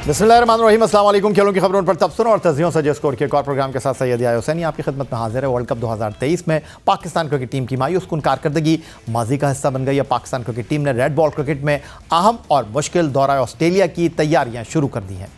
बिस्मिल्लाहिर्रहमानिर्रहीम, अस्सलाम वालेकुम। खेलों की खबरों पर तबसरा और तज़ियों से स्कोर के एक और प्रोग्राम के साथ सैयद याया हुसैनी आपकी खिदमत में हाजिर है। वर्ल्ड कप 2023 में पाकिस्तान क्रिकेट टीम की मायूस कुन कारकर्दगी माजी का हिस्सा बन गई है। पाकिस्तान क्रिकेट टीम ने रेड बॉल क्रिकेट में अहम और मुश्किल दौरा ऑस्ट्रेलिया की तैयारियां शुरू कर दी हैं।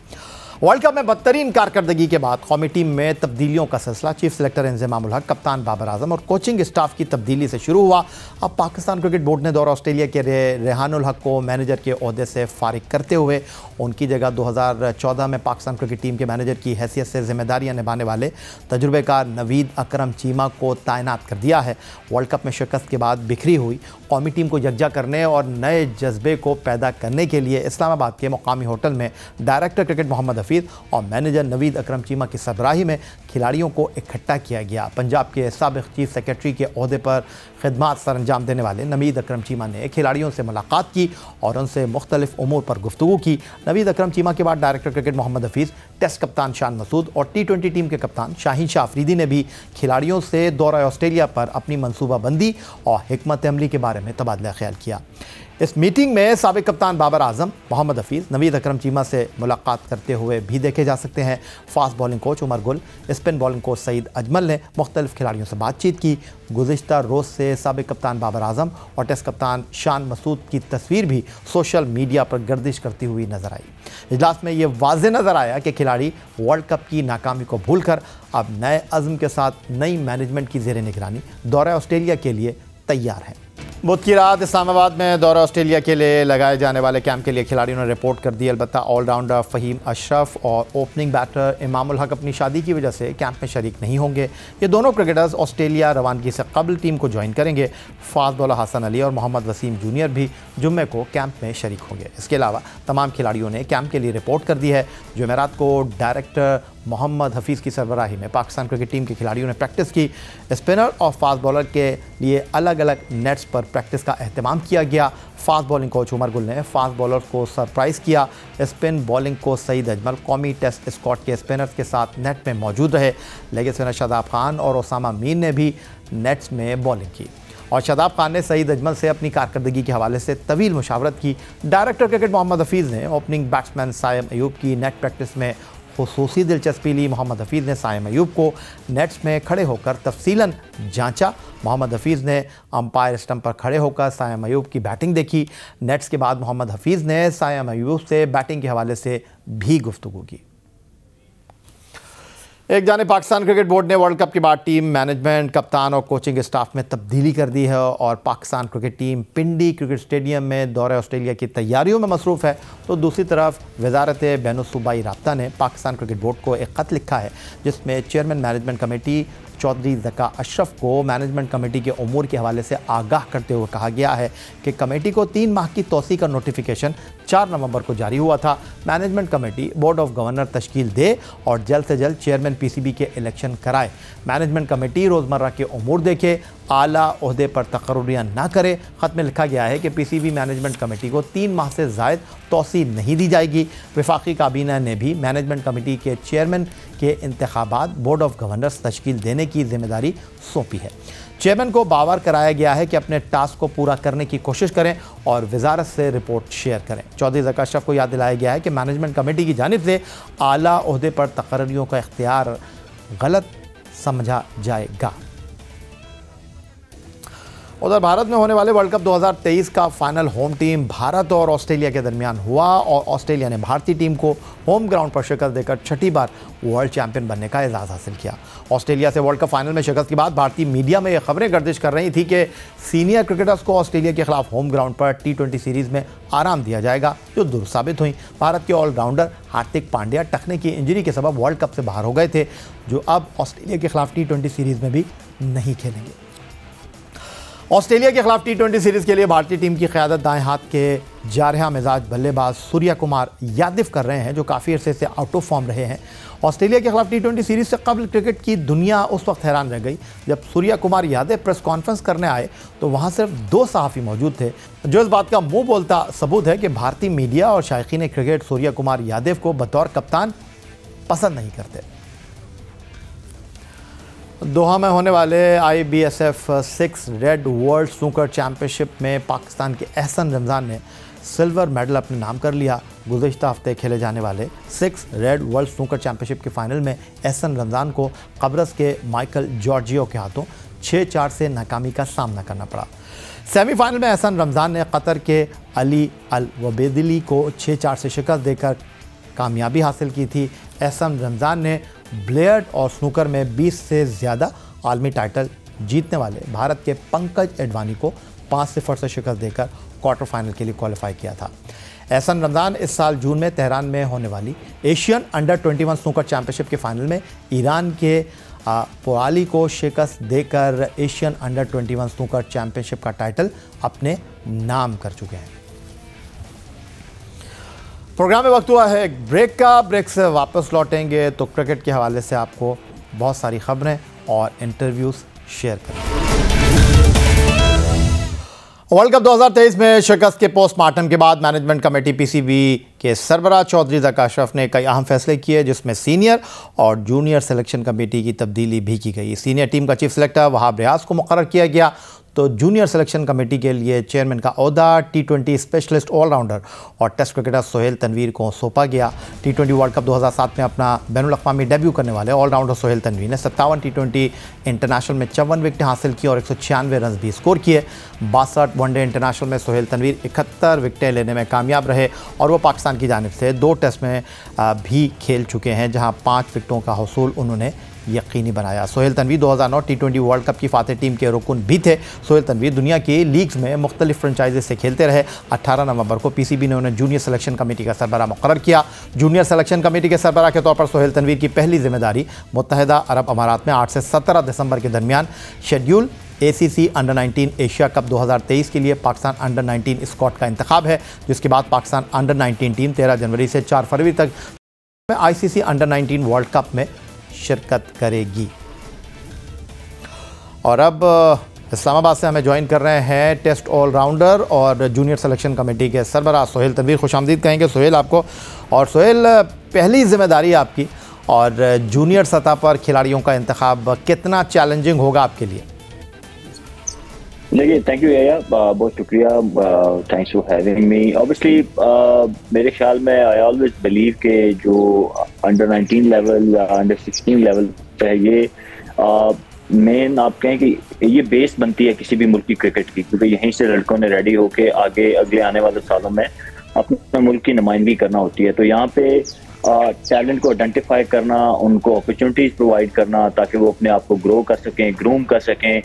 वर्ल्ड कप में बदतरीन कारकर्दगी के बाद कौमी टीम में तब्दीलियों का सिलसिला चीफ सेलेक्टर इंज़माम उल हक, कप्तान बाबर आजम और कोचिंग स्टाफ की तब्दीली से शुरू हुआ। अब पाकिस्तान क्रिकेट बोर्ड ने दौरा ऑस्ट्रेलिया के रेहानुल हक को मैनेजर के ओहदे से फारिग करते हुए उनकी जगह 2014 में पाकिस्तान क्रिकेट टीम के मैनेजर की हैसियत से जिम्मेदारियां निभाने वाले तजुर्बेकार नवीद अकरम चीमा को तैनात कर दिया है। वर्ल्ड कप में शिकस्त के बाद बिखरी हुई कौमी टीम को यकजा करने और नए जज्बे को पैदा करने के लिए इस्लामाबाद के मुकामी होटल में डायरेक्टर क्रिकेट मोहम्मद हफीज़ और मैनेजर नवीद अकरम चीमा की सरबराही में खिलाड़ियों को इकट्ठा किया गया। पंजाब के साबिक चीफ सेक्रेटरी के ओहदे पर खिदमात सर अंजाम देने वाले नवीद अकरम चीमा ने खिलाड़ियों से मुलाकात की और उनसे मुख्तलिफ उमूर पर गुफ्तगू की। नवीद अकरम चीमा के बाद director cricket Mohammad Hafeez, test कप्तान शान मसूद और T20 टीम के कप्तान शाहीन शाह अफरीदी ने भी खिलाड़ियों से दौरा ऑस्ट्रेलिया पर अपनी मनसूबाबंदी और हिकमत अमली के बारे में तबादला ख्याल किया। इस मीटिंग में साबिक कप्तान बाबर आजम, मोहम्मद हफीज़, नवीद अकरम चीमा से मुलाकात करते हुए भी देखे जा सकते हैं। Fast bowling coach Umar Gul, spin bowling coach Saeed Ajmal ने मुख्तलिफ खिलाड़ियों से बातचीत की। गुज़िश्ता रोज़ से साबिक कप्तान बाबर आजम और टेस्ट कप्तान शान मसूद की तस्वीर भी सोशल मीडिया पर गर्दिश करती हुई नजर आई। इजलास में ये वाज़ेह नज़र आया कि खिलाड़ी वर्ल्ड कप की नाकामी को भूलकर अब नए अज़्म के साथ नई मैनेजमेंट की ज़ेर निगरानी दौरा ऑस्ट्रेलिया के लिए तैयार हैं। बुध की रात इस्लामाबाद में दौरा ऑस्ट्रेलिया के लिए लगाए जाने वाले कैंप के लिए खिलाड़ियों ने रिपोर्ट कर दी। अलबत्ता ऑलराउंडर फ़हीम अशरफ और ओपनिंग बैटर इमाम उल हक अपनी शादी की वजह से कैंप में शरीक नहीं होंगे। ये दोनों क्रिकेटर्स ऑस्ट्रेलिया रवानगी से कबल टीम को ज्वाइन करेंगे। फास्ट बॉलर हसन अली और मोहम्मद वसीम जूनियर भी जुम्मे को कैंप में शरीक होंगे। इसके अलावा तमाम खिलाड़ियों ने कैंप के लिए रिपोर्ट कर दी है। जुमेरात को डायरेक्टर मोहम्मद हफीज़ की सरबराही में पाकिस्तान क्रिकेट टीम के खिलाड़ियों ने प्रैक्टिस की। स्पिनर और फास्ट बॉलर के लिए अलग अलग नेट्स पर प्रैक्टिस का अहतमाम किया गया। Fast bowling coach Umar Gul ने फास्ट बॉलर्स को सरप्राइज़ किया। Spin bowling coach Saeed Ajmal कौमी टेस्ट स्क्वाड के स्पिनर्स के साथ नेट में मौजूद रहे। लेग स्पिनर शादाब खान और ओसामा मीर ने भी नेट्स में बॉलिंग की और शादाब खान ने सईद अजमल से अपनी कारकर्दगी के हवाले से तवील मुशावरत की। डायरेक्टर क्रिकेट मोहम्मद हफीज़ ने ओपनिंग बैट्समैन सायम अयूब की नेट प्रैक्टिस में खुसूसी दिलचस्पी ली। मोहम्मद हफीज़ ने सायम अयूब को नेट्स में खड़े होकर तफसीलन जांचा। मोहम्मद हफीज़ ने अंपायर स्टंप पर खड़े होकर सायम अयूब की बैटिंग देखी। नेट्स के बाद मोहम्मद हफीज़ ने सायम अयूब से बैटिंग के हवाले से भी गुफ्तगू की। एक जाने पाकिस्तान क्रिकेट बोर्ड ने वर्ल्ड कप के बाद टीम मैनेजमेंट, कप्तान और कोचिंग स्टाफ में तब्दीली कर दी है और पाकिस्तान क्रिकेट टीम पिंडी क्रिकेट स्टेडियम में दौरे ऑस्ट्रेलिया की तैयारियों में मसरूफ़ है। तो दूसरी तरफ वजारत बैनुल-सूबाई राब्ता ने पाकिस्तान क्रिकेट बोर्ड को एक ख़त लिखा है जिसमें chairman management committee Chaudhry Zaka Ashraf को मैनेजमेंट कमेटी के उमूर के हवाले से आगाह करते हुए कहा गया है कि कमेटी को 3 माह की तोसी का नोटिफिकेशन 4 नवंबर को जारी हुआ था। Management committee board of governor तश्कील दे और जल्द से जल्द चेयरमैन PCB के इलेक्शन कराए। मैनेजमेंट कमेटी रोज़मर्रा के उमूर देखे, आला ओहदे पर तकर्रुरियाँ ना करे। ख़त में लिखा गया है कि PCB मैनेजमेंट कमेटी को 3 माह से ज़ायद तोसी नहीं दी जाएगी। वफाकी काबीना ने भी मैनेजमेंट कमेटी के चेयरमैन के इंतखाबात बोर्ड ऑफ गवर्नर्स तश्कील देने की जिम्मेदारी सौंपी है। चेयरमैन को बावर कराया गया है कि अपने टास्क को पूरा करने की कोशिश करें और वजारत से रिपोर्ट शेयर करें। चौधरी ज़का अशरफ को याद दिलाया गया है कि मैनेजमेंट कमेटी की जानिब से आला ओहदे पर तकर्रियों का इख्तियार गलत समझा जाएगा। उधर भारत में होने वाले वर्ल्ड कप 2023 का फाइनल होम टीम भारत और ऑस्ट्रेलिया के दरमियान हुआ और ऑस्ट्रेलिया ने भारतीय टीम को होम ग्राउंड पर शिकस्त देकर छठी बार वर्ल्ड चैंपियन बनने का एजाज़ हासिल किया। ऑस्ट्रेलिया से वर्ल्ड कप फाइनल में शिकस्त के बाद भारतीय मीडिया में ये खबरें गर्दिश कर रही थी कि सीनियर क्रिकेटर्स को ऑस्ट्रेलिया के खिलाफ होम ग्राउंड पर T20 सीरीज़ में आराम दिया जाएगा, जो दुरुस्त साबित हुई। भारत के ऑलराउंडर हार्दिक पांड्या टखने की इंजरी के सबब वर्ल्ड कप से बाहर हो गए थे, जो अब ऑस्ट्रेलिया के खिलाफ T20 सीरीज़ में भी नहीं खेलेंगे। ऑस्ट्रेलिया के खिलाफ T20 सीरीज़ के लिए भारतीय टीम की क़यादत दाएं हाथ के जारहा मिजाज बल्लेबाज सूर्या कुमार यादव कर रहे हैं, जो काफ़ी अरसे से आउट ऑफ फॉर्म रहे हैं। ऑस्ट्रेलिया के खिलाफ T20 सीरीज़ से कबल क्रिकेट की दुनिया उस वक्त हैरान रह गई जब सूर्या कुमार यादव प्रेस कॉन्फ्रेंस करने आए तो वहाँ सिर्फ 2 सहाफ़ी मौजूद थे, जो इस बात का मुँह बोलता सबूत है कि भारतीय मीडिया और शायकीन क्रिकेट सूर्या कुमार यादव को बतौर कप्तान पसंद नहीं करते। दोहा में होने वाले IBSF 6 red world snooker championship में पाकिस्तान के एहसन रमज़ान ने सिल्वर मेडल अपने नाम कर लिया। गुज़िश्ता हफ्ते खेले जाने वाले 6 रेड वर्ल्ड स्नूकर चैंपियनशिप के फाइनल में एहसन रमज़ान को कब्रस के माइकल जॉर्जियो के हाथों 6-4 से नाकामी का सामना करना पड़ा। सेमीफाइनल में एहसन रमज़ान ने कतर के अली अल वबेदिली को 6-4 से शिकस्त देकर कामयाबी हासिल की थी। एहसन रमज़ान ने बिलियर्ड और स्नूकर में 20 से ज़्यादा आलमी टाइटल जीतने वाले भारत के पंकज एडवाणी को 5-0 से शिकस्त देकर क्वार्टर फाइनल के लिए क्वालिफाई किया था। एहसन रमज़ान इस साल जून में तेहरान में होने वाली एशियन अंडर 21 स्नूकर चैंपियनशिप के फाइनल में ईरान के पोराली को शिकस्त देकर एशियन अंडर 21 स्नूकर चैंपियनशिप का टाइटल अपने नाम कर चुके हैं। प्रोग्राम में वक्त हुआ है एक ब्रेक का। ब्रेक से वापस लौटेंगे तो क्रिकेट के हवाले से आपको बहुत सारी खबरें और इंटरव्यूज़ शेयर करेंगे। वर्ल्ड कप 2023 में शिकस्त के पोस्टमार्टम के बाद मैनेजमेंट कमेटी पीसीबी के सरबराह चौधरी ज़का अशरफ ने कई अहम फैसले किए, जिसमें सीनियर और जूनियर सिलेक्शन कमेटी की तब्दीली भी की गई। सीनियर टीम का चीफ सेलेक्टर वहाब रियाज को मुकर्रर किया गया तो जूनियर सिलेक्शन कमेटी के लिए चेयरमैन का ओहदा T20 स्पेशलिस्ट ऑलराउंडर और टेस्ट क्रिकेटर सोहेल तनवीर को सौंपा गया। T20 वर्ल्ड कप 2007 में अपना बैनुल-अक़वामी डेब्यू करने वाले ऑलराउंडर सोहेल तनवीर ने 57 T20 इंटरनेशनल में 54 विकेटें हासिल की और 196 रन भी स्कोर किए। 62 वनडे इंटरनेशनल में सोहेल तनवीर 71 विकेटें लेने में कामयाब रहे और वो पाकिस्तान की जानिब से 2 टेस्ट में भी खेल चुके हैं, जहाँ 5 विकेटों का हसूल उन्होंने यकीनी बनाया। Sohail Tanveer 2009 T20 world cup की फातह टीम के रुकन भी थे। सोहेल तनवीर दुनिया की लीग्स में मुख्तलिफ फ्रेंचाइजी से खेलते रहे। 18 नवंबर को पीसीबी ने उन्हें जूनियर सिलेक्शन कमेटी का सरबराह मुकर्रर किया। जूनियर सिलेक्शन कमेटी के सरबराह के तौर पर सोहेल तनवीर की पहली जिम्मेदारी मुत्तहिदा अरब अमारात में 8 से 17 दिसंबर के दरमियान schedule ACC under 19 Asia cup 2023 के लिए पाकिस्तान अंडर 19 स्क्वाड का इंतखाब है, जिसके बाद पाकिस्तान अंडर 19 टीम 13 जनवरी से 4 फरवरी तक ICC अंडर 19 वर्ल्ड कप में शिरकत करेगी। और अब इस्लामाबाद से हमें ज्वाइन कर रहे हैं टेस्ट ऑलराउंडर और जूनियर सिलेक्शन कमेटी के सरबराह सोहेल तनवीर। खुशामदीद कहेंगे सोहेल आपको। और सोहेल, पहली जिम्मेदारी आपकी और जूनियर सतह पर खिलाड़ियों का इंतखाब कितना चैलेंजिंग होगा आपके लिए? देखिए, थैंक यू याया, बहुत शुक्रिया, thanks for having me. Obviously मेरे ख्याल में आई ऑलवेज बिलीव के जो अंडर 19 लेवल या अंडर 16 लेवल है, ये मेन आप कहें कि ये बेस बनती है किसी भी मुल्क की क्रिकेट की, क्योंकि यहीं से लड़कों ने रेडी होके आगे अगले आने वाले सालों में अपने मुल्क की नुमाइंदगी करना होती है। तो यहाँ पे टैलेंट को आइडेंटिफाई करना, उनको अपॉर्चुनिटीज प्रोवाइड करना ताकि वो अपने आप को ग्रो कर सकें, ग्रूम कर सकें,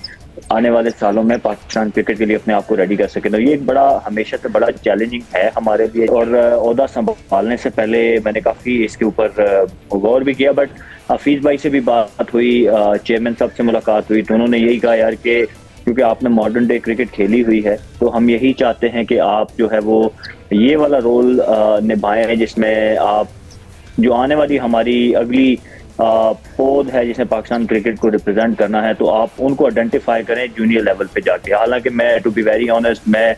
आने वाले सालों में पाकिस्तान क्रिकेट के लिए अपने आप को रेडी कर सकें। तो ये एक बड़ा हमेशा से बड़ा चैलेंजिंग है हमारे लिए। और ओहदा संभालने से पहले मैंने काफ़ी इसके ऊपर गौर भी किया, बट हफीज़ भाई से भी बात हुई, चेयरमैन साहब से मुलाकात हुई, तो उन्होंने यही कहा यार कि क्योंकि आपने मॉडर्न डे क्रिकेट खेली हुई है तो हम यही चाहते हैं कि आप जो है वो ये वाला रोल निभाएं, जिसमें आप जो आने वाली हमारी अगली पौध है जिसने पाकिस्तान क्रिकेट को रिप्रेजेंट करना है, तो आप उनको आइडेंटिफाई करें जूनियर लेवल पे जाके। हालांकि मैं टू बी वेरी ऑनेस्ट, मैं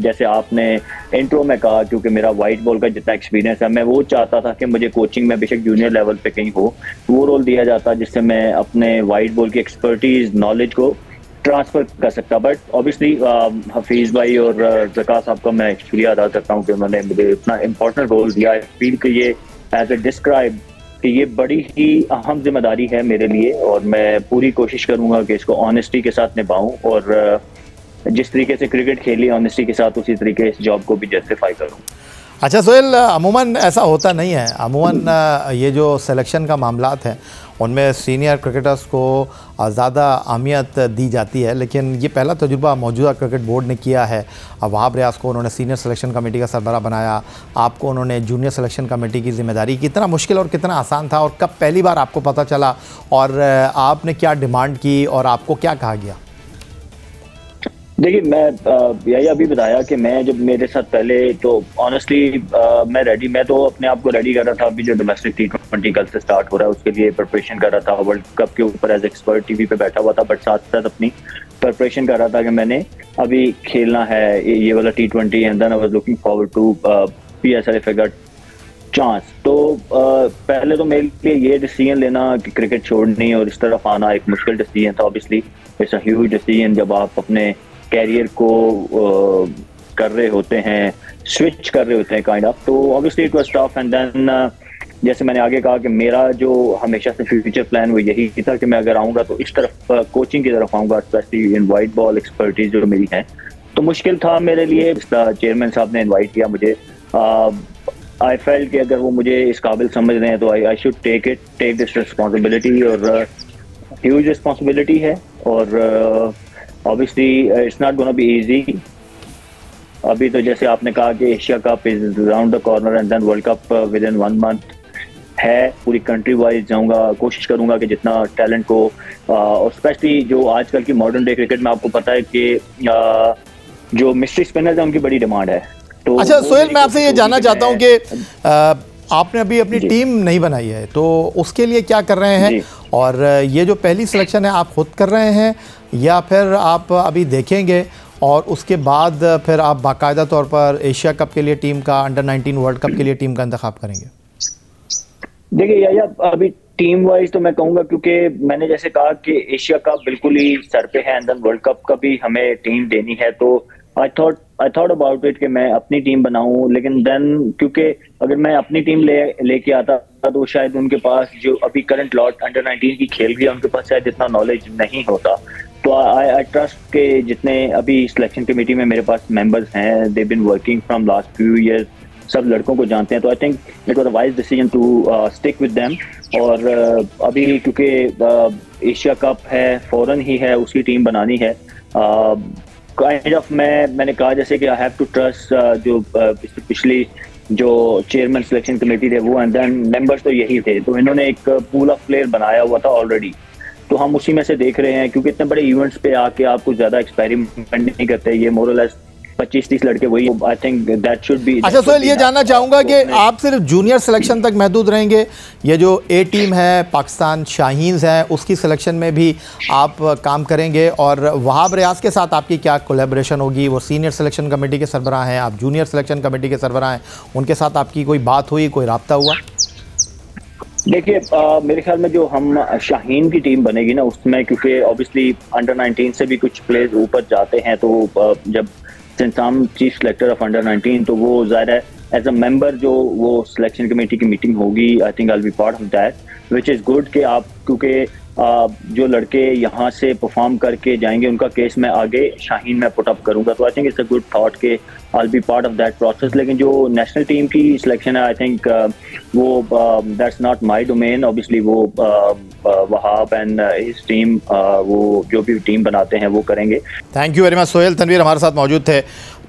जैसे आपने इंट्रो में कहा, क्योंकि मेरा वाइट बॉल का जितना एक्सपीरियंस है, मैं वो चाहता था कि मुझे कोचिंग में बेशक जूनियर लेवल पे कहीं हो, वो रोल दिया जाता जिससे मैं अपने वाइट बॉल की एक्सपर्टीज, नॉलेज को ट्रांसफर कर सकता। बट ऑब्वियसली हफीज़ भाई और ज़का साहब का मैं शुक्रिया अदा करता हूँ कि उन्होंने मुझे इतना इंपॉर्टेंट रोल दिया। आई फील कि ये एज ए डिस्क्राइब कि ये बड़ी ही अहम जिम्मेदारी है मेरे लिए और मैं पूरी कोशिश करूंगा कि इसको ऑनेस्टी के साथ निभाऊं और जिस तरीके से क्रिकेट खेली ऑनेस्टी के साथ, उसी तरीके इस जॉब को भी जस्टिफाई करूं। अच्छा सोहेल, अमूमन ऐसा होता नहीं है। अमूमन ये जो सिलेक्शन का मामलात हैं उनमें सीनियर क्रिकेटर्स को ज़्यादा अहमियत दी जाती है, लेकिन ये पहला तजुर्बा मौजूदा क्रिकेट बोर्ड ने किया है। वहाब रियाज को उन्होंने सीनियर सिलेक्शन कमेटी का सरबराह बनाया, आपको उन्होंने जूनियर सिलेक्शन कमेटी की जिम्मेदारी। कितना मुश्किल और कितना आसान था और कब पहली बार आपको पता चला और आपने क्या डिमांड की और आपको क्या कहा गया? देखिए, मैं यही अभी बताया कि मैं जब मेरे साथ पहले तो ऑनेस्टली मैं तो अपने आप को रेडी कर रहा था। अभी जो डोमेस्टिक T20 कल से स्टार्ट हो रहा है उसके लिए प्रिपरेशन कर रहा था। वर्ल्ड कप के ऊपर एज एक्सपर्ट टीवी पे बैठा हुआ था, बट साथ साथ अपनी प्रिपरेशन कर रहा था कि मैंने अभी खेलना है ये वाला T20 and then I was looking forward to PSL if I got chance. तो पहले तो मेरे लिए ये डिसीजन लेना कि क्रिकेट छोड़नी और इस तरफ आना एक मुश्किल डिसीजन था। Obviously it's a huge decision जब आप अपने कैरियर को कर रहे होते हैं, स्विच कर रहे होते हैं काइंड ऑफ, तो obviously it was tough. And then जैसे मैंने आगे कहा कि मेरा जो हमेशा से फ्यूचर प्लान वो यही था कि मैं अगर आऊँगा तो इस तरफ कोचिंग की तरफ आऊँगा, specially in white ball expertise जो मेरी है। तो मुश्किल था मेरे लिए, चेयरमैन साहब ने इनवाइट किया मुझे। आई फेल्ट कि अगर वो मुझे इस काबिल समझ रहे हैं तो I should take this responsibility, और ह्यूज रिस्पॉन्सिबिलिटी है। और obviously it's not gonna be easy. अभी तो जैसे आपने कहा कि Asia cup is round the corner and then world cup within 1 month है। पूरी कंट्री वाइज जाऊंगा, कोशिश करूंगा कि जितना टैलेंट को, और स्पेशली जो आजकल की मॉडर्न डे क्रिकेट में आपको पता है कि जो मिस्ट्री स्पिनर्स हैं उनकी बड़ी डिमांड है। तो अच्छा सोहेल, मैं आपसे ये जानना चाहता हूँ कि आपने अभी अपनी टीम नहीं बनाई है, तो उसके लिए क्या कर रहे हैं? और ये जो पहली सिलेक्शन है आप खुद कर रहे हैं या फिर आप अभी देखेंगे और उसके बाद फिर आप बाकायदा तौर पर एशिया कप के लिए टीम का, अंडर 19 वर्ल्ड कप के लिए टीम का इंतखाब करेंगे? देखिए या अभी टीम वाइज तो मैं कहूंगा, क्योंकि मैंने जैसे कहा कि एशिया कप बिल्कुल ही सर पे है एंड देन वर्ल्ड कप का भी हमें टीम देनी है, तो आई थॉट अबाउट इट कि मैं अपनी टीम बनाऊं। लेकिन देन क्योंकि अगर मैं अपनी टीम लेके आता तो शायद उनके पास जो अभी करंट लॉट अंडर 19 की खेल रही है उनके पास शायद इतना नॉलेज नहीं होता। तो आई ट्रस्ट के जितने अभी सिलेक्शन कमेटी में मेरे पास मेंबर्स हैं, they been working from last few years, सब लड़कों को जानते हैं, तो I think it was a wise decision to stick with them. और अभी क्योंकि एशिया कप है, फौरन ही है उसकी टीम बनानी है। काइंड ऑफ मैंने कहा जैसे कि आई हैव टू ट्रस्ट जो पिछली जो चेयरमैन सिलेक्शन कमेटी थे वो, एंड देन मेंबर्स तो यही थे, तो इन्होंने एक पूल ऑफ प्लेयर बनाया हुआ था ऑलरेडी, तो हम उसी में से देख रहे हैं। क्योंकि इतने बड़े इवेंट्स पे आके आप कुछ ज्यादा एक्सपेरिमेंट नहीं करते, ये मोर और लेस 25-30 लड़के वही, I think that should be. अच्छा सोहेल, ये जानना चाहूँगा कि आप सिर्फ जूनियर सिलेक्शन तक महदूद रहेंगे? ये जो ए टीम है पाकिस्तान शाहीन्स है उसकी सिलेक्शन में भी आप काम करेंगे? और वहाब रियाज के साथ आपकी क्या कोलैबोरेशन होगी? वो सीनियर सिलेक्शन कमेटी के सरबराह हैं, आप जूनियर सिलेक्शन कमेटी के सरबराह हैं, उनके साथ आपकी कोई बात हुई, कोई रब्ता हुआ? देखिए मेरे ख्याल में जो हम शाहीन की टीम बनेगी ना उसमें, क्योंकि ऑब्वियसली अंडर 19 से भी कुछ प्लेयर्स ऊपर जाते हैं, तो जब since I am chief selector of under 19 तो वो ज़्यादा एज अ मेंबर जो वो सिलेक्शन कमेटी की मीटिंग होगी, I think I will be part of that, which is good कि आप, क्योंकि जो लड़के यहाँ से परफॉर्म करके जाएंगे उनका केस मैं आगे शाहीन में पुट अप करूँगा, तो I think it's a good thought के I will be part of that process. लेकिन जो नेशनल टीम की सिलेक्शन है आई थिंक वो that's not my domain, obviously वो वहाब एंड हिज टीम वो जो भी टीम बनाते हैं वो करेंगे। Thank you very much. Sohail Tanvir हमारे साथ मौजूद थे,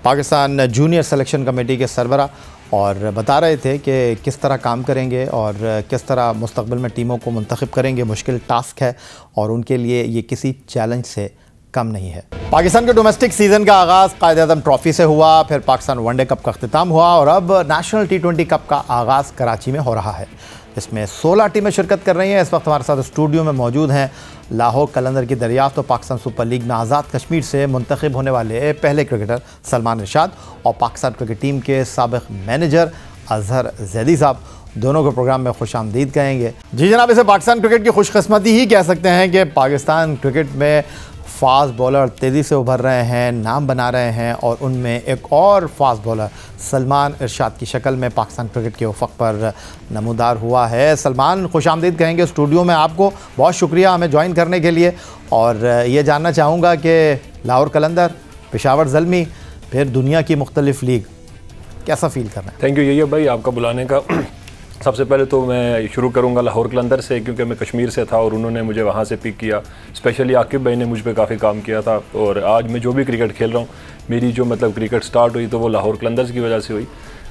पाकिस्तान जूनियर सिलेक्शन कमेटी के सरबराह, और बता रहे थे कि किस तरह काम करेंगे और किस तरह मुस्तक़बिल में टीमों को मुंतखब करेंगे। मुश्किल टास्क है और उनके लिए ये किसी चैलेंज से कम नहीं है। पाकिस्तान के डोमेस्टिक सीज़न का आगाज़ कायद-ए-आज़म ट्रॉफ़ी से हुआ, फिर पाकिस्तान वनडे कप का अख्तिताम हुआ और अब नेशनल T20 कप का आगाज़ कराची में हो रहा है। इसमें 16 टीमें शिरकत कर रही हैं। इस वक्त हमारे साथ स्टूडियो में मौजूद हैं लाहौर कलंदर की दरियाफ्त तो पाकिस्तान सुपर लीग में आज़ाद कश्मीर से मुंतखब होने वाले पहले क्रिकेटर सलमान इरशाद और पाकिस्तान क्रिकेट टीम के साबिक़ मैनेजर अजहर जैदी साहब, दोनों को प्रोग्राम में खुशामदीद कहेंगे। जी जनाब, इसे पाकिस्तान क्रिकेट की खुशकिस्मती ही कह सकते हैं कि पाकिस्तान क्रिकेट में फास्ट बॉलर तेज़ी से उभर रहे हैं, नाम बना रहे हैं, और उनमें एक और फास्ट बॉलर सलमान इरशाद की शक्ल में पाकिस्तान क्रिकेट के उफ़क़ पर नमूदार हुआ है। सलमान, खुशामदीद कहेंगे स्टूडियो में, आपको बहुत शुक्रिया हमें ज्वाइन करने के लिए। और ये जानना चाहूँगा कि लाहौर कलंदर, पेशावर ज़ल्मी, फिर दुनिया की मुख्तलिफ़ लीग, कैसा फ़ील कर रहे हैं? थैंक यू यही भाई आपका बुलाने का। सबसे पहले तो मैं शुरू करूंगा लाहौर कलंदर से, क्योंकि मैं कश्मीर से था और उन्होंने मुझे वहाँ से पिक किया। स्पेशली आकिब भाई ने मुझ पे काफ़ी काम किया था, और आज मैं जो भी क्रिकेट खेल रहा हूँ, मेरी जो मतलब क्रिकेट स्टार्ट हुई तो वो लाहौर कलंदर्स की वजह से हुई।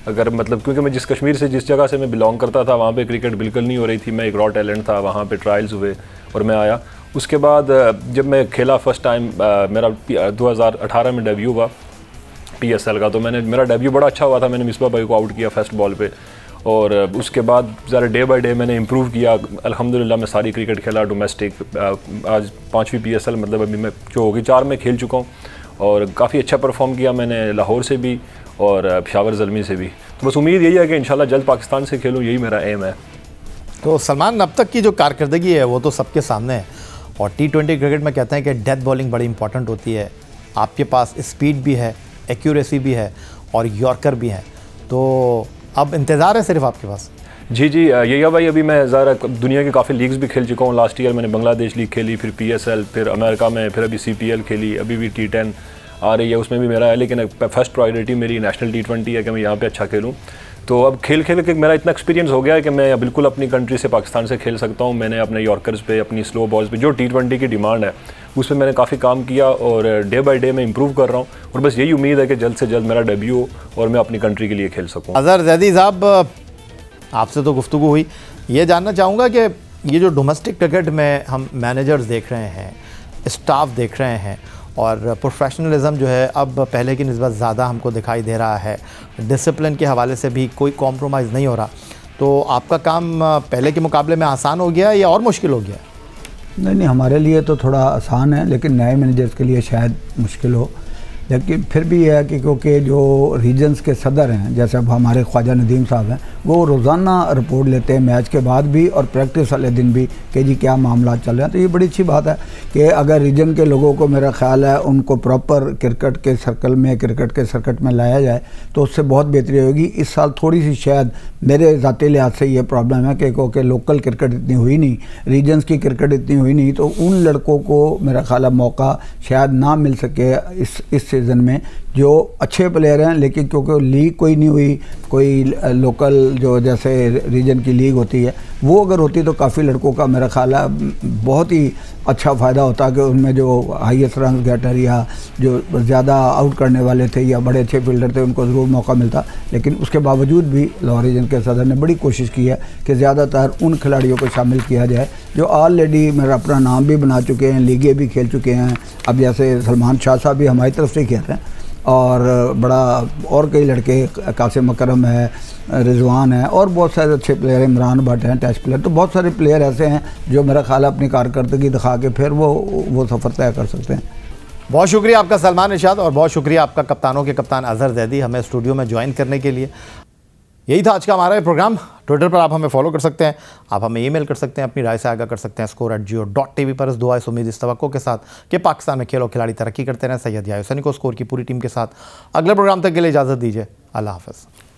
अगर मतलब क्योंकि मैं जिस कश्मीर से जिस जगह से मैं बिलोंग करता था वहाँ पे क्रिकेट बिल्कुल नहीं हो रही थी, मैं एक रॉ टैलेंट था, वहाँ पे ट्रायल्स हुए और मैं आया। उसके बाद जब मैं खेला फर्स्ट टाइम, मेरा 2018 में डेब्यू हुआ PSL का, तो मेरा डेब्यू बड़ा अच्छा हुआ था। मैंने मिसबा भाई को आउट किया फर्स्ट बॉल पे, और उसके बाद ज़रा डे बाय डे मैंने इम्प्रूव किया। अल्हम्दुलिल्लाह मैं सारी क्रिकेट खेला डोमेस्टिक, आज 5वीं PSL मतलब अभी मैं जो होगी 4 में खेल चुका हूँ, और काफ़ी अच्छा परफॉर्म किया मैंने लाहौर से भी और पेशावर ज़ल्मी से भी। तो बस उम्मीद यही है कि इंशाल्लाह जल्द पाकिस्तान से खेलूँ, यही मेरा एम है। तो सलमान, अब तक की जो कारकर्दगी है वो तो सबके सामने है, और T20 क्रिकेट में कहते हैं कि डेथ बॉलिंग बड़ी इंपॉर्टेंट होती है। आपके पास स्पीड भी है, एक्यूरेसी भी है और यॉर्कर भी हैं, तो अब इंतज़ार है सिर्फ आपके पास? जी जी, यही भाई, अभी मैं ज़रा दुनिया की काफ़ी लीग्स भी खेल चुका हूँ। लास्ट ईयर मैंने बांग्लादेश लीग खेली, फिर PSL, फिर अमेरिका में, फिर अभी CPL खेली, अभी भी T10 आ रही है, उसमें भी मेरा है। लेकिन फर्स्ट प्रायोरिटी मेरी नेशनल T20 है कि मैं यहाँ पे अच्छा खेलूँ। तो अब खेल खेल के मेरा इतना एक्सपीरियंस हो गया है कि मैं बिल्कुल अपनी कंट्री से, पाकिस्तान से खेल सकता हूँ। मैंने अपने यॉर्कर्स पे, अपनी स्लो बॉल्स पे, जो T20 की डिमांड है उस पर मैंने काफ़ी काम किया और डे बाय डे मैं इंप्रूव कर रहा हूँ। और बस यही उम्मीद है कि जल्द से जल्द मेरा डेब्यू हो और मैं अपनी कंट्री के लिए खेल सकूँ। अज़हर ज़ैदी साहब, आपसे तो गुफ्तगू हुई, ये जानना चाहूँगा कि ये जो डोमेस्टिक क्रिकेट में हम मैनेजर्स देख रहे हैं, स्टाफ देख रहे हैं, और प्रोफेशनलिज्म जो है अब पहले की निस्बत ज़्यादा हमको दिखाई दे रहा है, डिसिप्लिन के हवाले से भी कोई कॉम्प्रोमाइज़ नहीं हो रहा, तो आपका काम पहले के मुकाबले में आसान हो गया या और मुश्किल हो गया? नहीं, हमारे लिए तो थोड़ा आसान है, लेकिन नए मैनेजर्स के लिए शायद मुश्किल हो। लेकिन फिर भी यह है कि क्योंकि जो रीजन्स के सदर हैं, जैसे अब हमारे ख्वाजा नदीम साहब हैं, वो रोज़ाना रिपोर्ट लेते हैं मैच के बाद भी और प्रैक्टिस वाले दिन भी कि जी क्या मामला चल रहे हैं। तो ये बड़ी अच्छी बात है कि अगर रीजन के लोगों को, मेरा ख्याल है, उनको प्रॉपर क्रिकेट के सर्कल में, क्रिकेट के सर्किट में लाया जाए तो उससे बहुत बेहतरी होगी। इस साल थोड़ी सी शायद मेरे ज़ाती लिहाज से ये प्रॉब्लम है कि क्योंकि लोकल क्रिकेट इतनी हुई नहीं, रीजन्स की क्रिकेट इतनी हुई नहीं, तो उन लड़कों को मेरा ख्याल है मौका शायद ना मिल सके इस सीज़न में, जो अच्छे प्लेयर हैं। लेकिन क्योंकि लीग कोई नहीं हुई, कोई लोकल जो जैसे रीजन की लीग होती है वो अगर होती तो काफ़ी लड़कों का मेरा ख्याल है बहुत ही अच्छा फ़ायदा होता कि उनमें जो हाईएस्ट रन गेटर या जो ज़्यादा आउट करने वाले थे या बड़े अच्छे फील्डर थे उनको ज़रूर मौका मिलता। लेकिन उसके बावजूद भी लाहौर रीजन के सदर ने बड़ी कोशिश की है कि ज़्यादातर उन खिलाड़ियों को शामिल किया जाए जो ऑलरेडी मेरा अपना नाम भी बना चुके हैं, लीगें भी खेल चुके हैं। अब जैसे सलमान शाह साहब भी हमारी तरफ से खेल रहे हैं और बड़ा और कई लड़के, कासिम अकरम है, रिजवान है और बहुत सारे अच्छे प्लेयर हैं, इमरान भट्ट हैं टेस्ट प्लेयर। तो बहुत सारे प्लेयर ऐसे हैं जो मेरा ख्याल है अपनी कारकर्दगी दिखा के फिर वो सफ़र तय कर सकते हैं। बहुत शुक्रिया आपका सलमान इरशाद, और बहुत शुक्रिया आपका कप्तानों के कप्तान अज़हर ज़ैदी हमें स्टूडियो में ज्वाइन करने के लिए। यही था आज का हमारा प्रोग्राम। ट्विटर पर आप हमें फॉलो कर सकते हैं, आप हमें ईमेल कर सकते हैं, अपनी राय से आगाह कर सकते हैं score@jio.tv पर। इस दुआ इस उम्मीद इस तवक्को के साथ कि पाकिस्तान में खेल और खिलाड़ी तरक्की करते रहें। सैयद याहिया हुसैनी को स्कोर की पूरी टीम के साथ अगले प्रोग्राम तक के लिए इजाज़त दीजिए। अल्लाह हाफ़िज़।